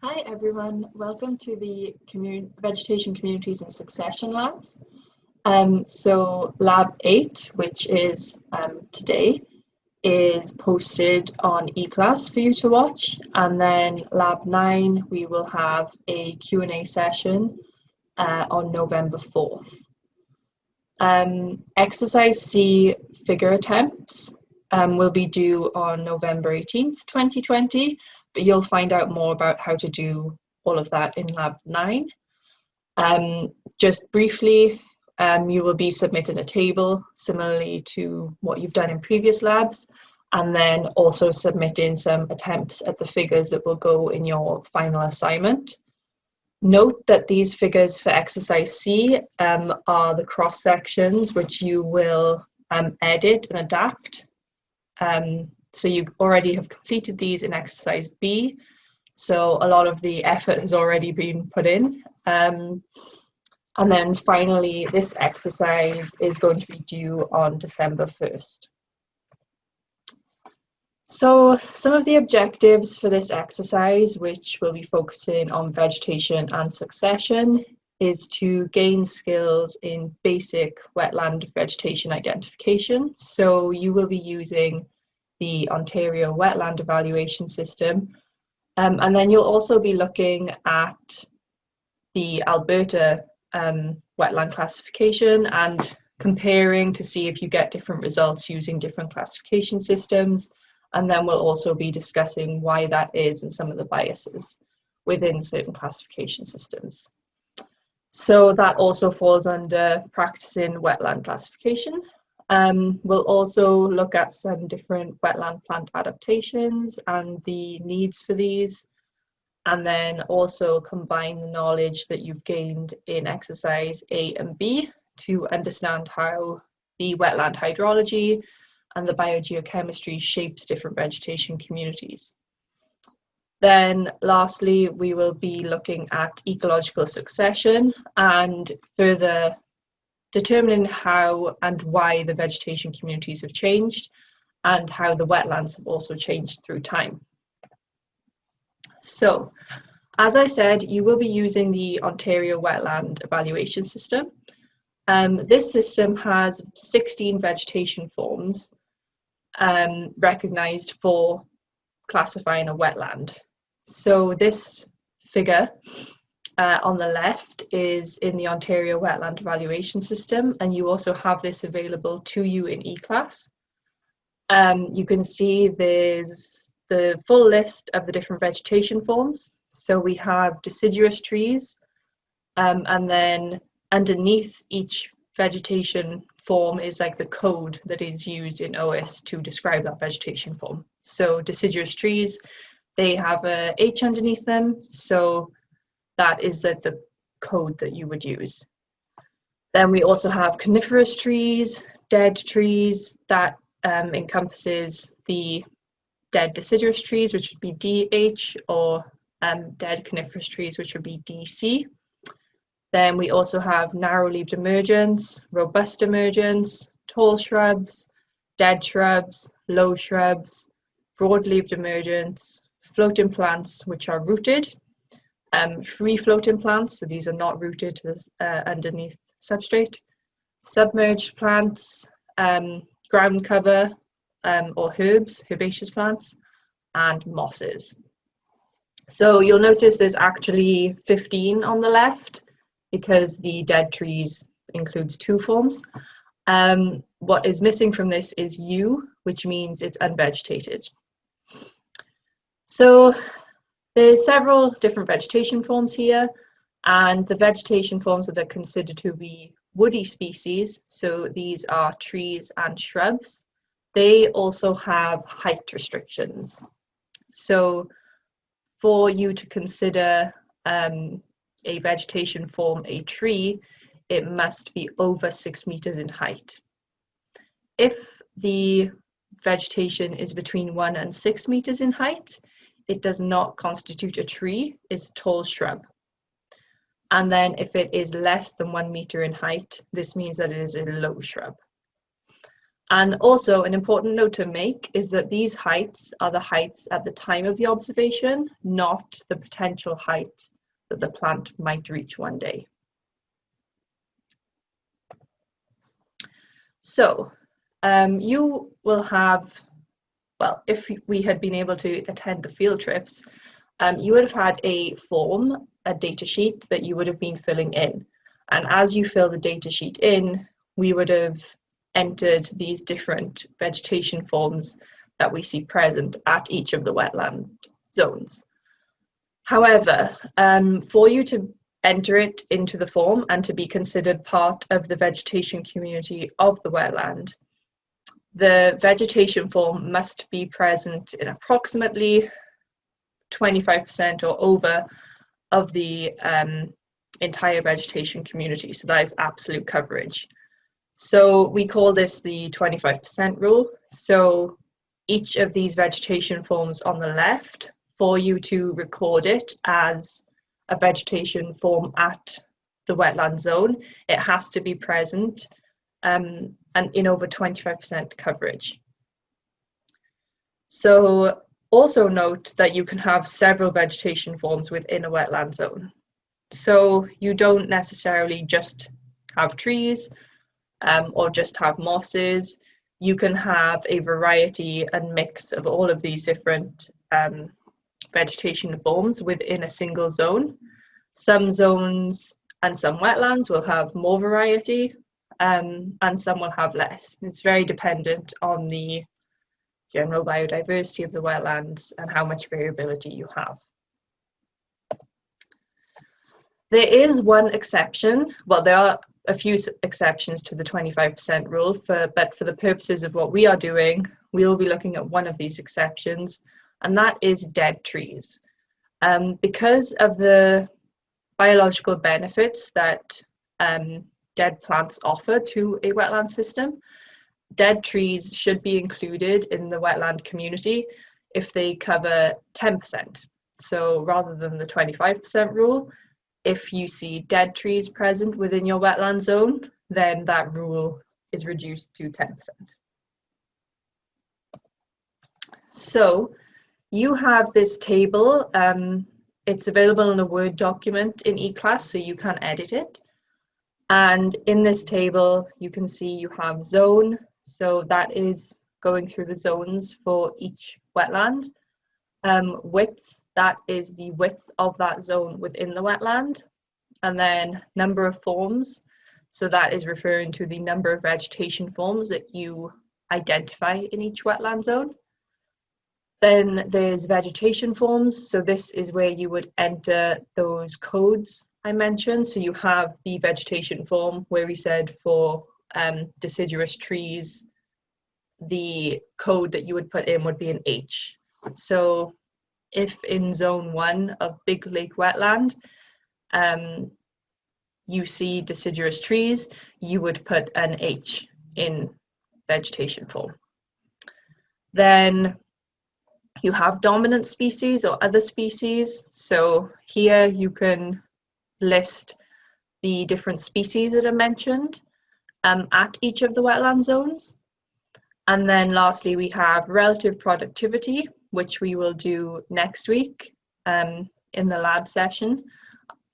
Hi everyone, welcome to the Vegetation Communities and Succession Labs. So Lab 8, which is today, is posted on eClass for you to watch, and then Lab 9 we will have a Q&A session on November 4th. Exercise C figure attempts will be due on November 18th, 2020, but you'll find out more about how to do all of that in Lab 9. Just briefly, you will be submitting a table similarly to what you've done in previous labs, and then also submitting some attempts at the figures that will go in your final assignment. Note that these figures for exercise C are the cross sections which you will edit and adapt. So you already have completed these in exercise B, so a lot of the effort has already been put in. And then finally, this exercise is going to be due on December 1st. So some of the objectives for this exercise, which will be focusing on vegetation and succession, is to gain skills in basic wetland vegetation identification. So you will be using the Ontario Wetland Evaluation System, and then you'll also be looking at the Alberta wetland classification and comparing to see if you get different results using different classification systems. And then we'll also be discussing why that is and some of the biases within certain classification systems. So that also falls under practicing wetland classification. We'll also look at some different wetland plant adaptations and the needs for these, and then also combine the knowledge that you've gained in exercise A and B to understand how the wetland hydrology and the biogeochemistry shapes different vegetation communities. Then lastly, we will be looking at ecological succession and further determining how and why the vegetation communities have changed and how the wetlands have also changed through time. So, as I said, you will be using the Ontario Wetland Evaluation System. This system has 16 vegetation forms recognised for classifying a wetland. So this figure on the left is in the Ontario Wetland Evaluation System, and you also have this available to you in eClass. You can see there's the full list of the different vegetation forms. So we have deciduous trees, and then underneath each vegetation form is like the code that is used in OS to describe that vegetation form. So deciduous trees, they have a H underneath them, so that is the code that you would use. Then we also have coniferous trees, dead trees, that encompasses the dead deciduous trees, which would be DH, or dead coniferous trees, which would be DC. Then we also have narrow-leaved emergence, robust emergence, tall shrubs, dead shrubs, low shrubs, broad-leaved emergence, floating plants which are rooted, free floating plants, so these are not rooted underneath substrate, submerged plants, ground cover or herbs, herbaceous plants, and mosses. So you'll notice there's actually 15 on the left because the dead trees includes 2 forms. What is missing from this is U, which means it's unvegetated. So there's several different vegetation forms here, and the vegetation forms that are considered to be woody species, so these are trees and shrubs, they also have height restrictions. So for you to consider a vegetation form a tree, it must be over 6 meters in height. If the vegetation is between 1 and 6 meters in height, it does not constitute a tree, it's a tall shrub. And then if it is less than 1 meter in height, this means that it is a low shrub. And also an important note to make is that these heights are the heights at the time of the observation, not the potential height that the plant might reach one day. So you will have, well, if we had been able to attend the field trips, you would have had a form, a data sheet that you would have been filling in. And as you fill the data sheet in, we would have entered these different vegetation forms that we see present at each of the wetland zones. However, for you to enter it into the form and to be considered part of the vegetation community of the wetland, the vegetation form must be present in approximately 25% or over of the entire vegetation community. So that is absolute coverage. So we call this the 25% rule. So each of these vegetation forms on the left, for you to record it as a vegetation form at the wetland zone, it has to be present and in over 25% coverage. So also note that you can have several vegetation forms within a wetland zone. So you don't necessarily just have trees or just have mosses. You can have a variety and mix of all of these different vegetation forms within a single zone. Some zones and some wetlands will have more variety and some will have less. It's very dependent on the general biodiversity of the wetlands and how much variability you have. There is one exception. Well, there are a few exceptions to the 25% rule, but for the purposes of what we are doing, we'll be looking at one of these exceptions, and that is dead trees. Because of the biological benefits that dead plants offer to a wetland system, dead trees should be included in the wetland community if they cover 10%. So rather than the 25% rule, if you see dead trees present within your wetland zone, then that rule is reduced to 10%. So you have this table. It's available in a Word document in eClass, so you can edit it. And in this table, you can see you have zone. So that is going through the zones for each wetland. Width, that is the width of that zone within the wetland. And then number of forms. So that is referring to the number of vegetation forms that you identify in each wetland zone. Then there's vegetation forms. So this is where you would enter those codes I mentioned. So you have the vegetation form where we said for deciduous trees, the code that you would put in would be an H. So if in zone 1 of Big Lake Wetland, you see deciduous trees, you would put an H in vegetation form. Then you have dominant species or other species. So here you can list the different species that are mentioned at each of the wetland zones. And then lastly, we have relative productivity, which we will do next week in the lab session.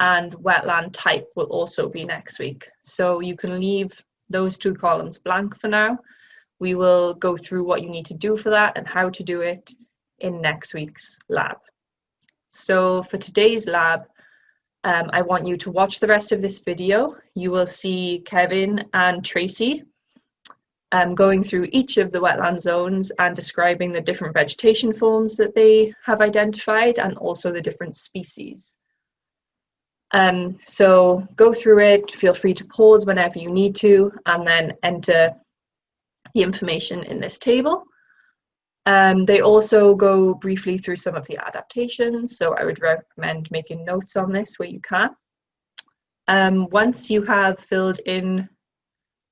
And wetland type will also be next week. So you can leave those two columns blank for now. We will go through what you need to do for that and how to do it in next week's lab. So for today's lab, I want you to watch the rest of this video. You will see Kevin and Tracy going through each of the wetland zones and describing the different vegetation forms that they have identified and also the different species. So go through it, feel free to pause whenever you need to, and then enter the information in this table. They also go briefly through some of the adaptations, so I would recommend making notes on this where you can. Once you have filled in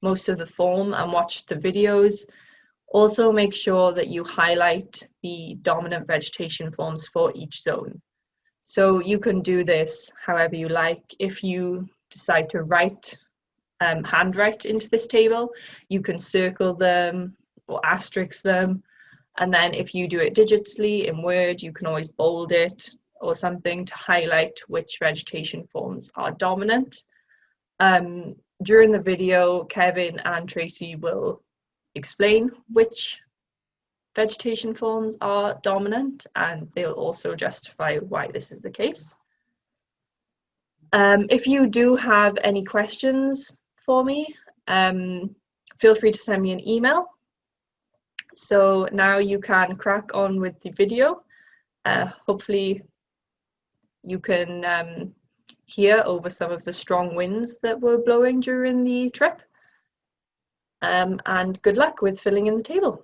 most of the form and watched the videos, also make sure that you highlight the dominant vegetation forms for each zone. So you can do this however you like. If you decide to write handwrite into this table. You can circle them or asterisk them, and then if you do it digitally in Word, you can always bold it or something to highlight which vegetation forms are dominant. During the video, Kevin and Tracy will explain which vegetation forms are dominant, and they'll also justify why this is the case. If you do have any questions for me, feel free to send me an email. So now you can crack on with the video. Hopefully you can hear over some of the strong winds that were blowing during the trip. And good luck with filling in the table.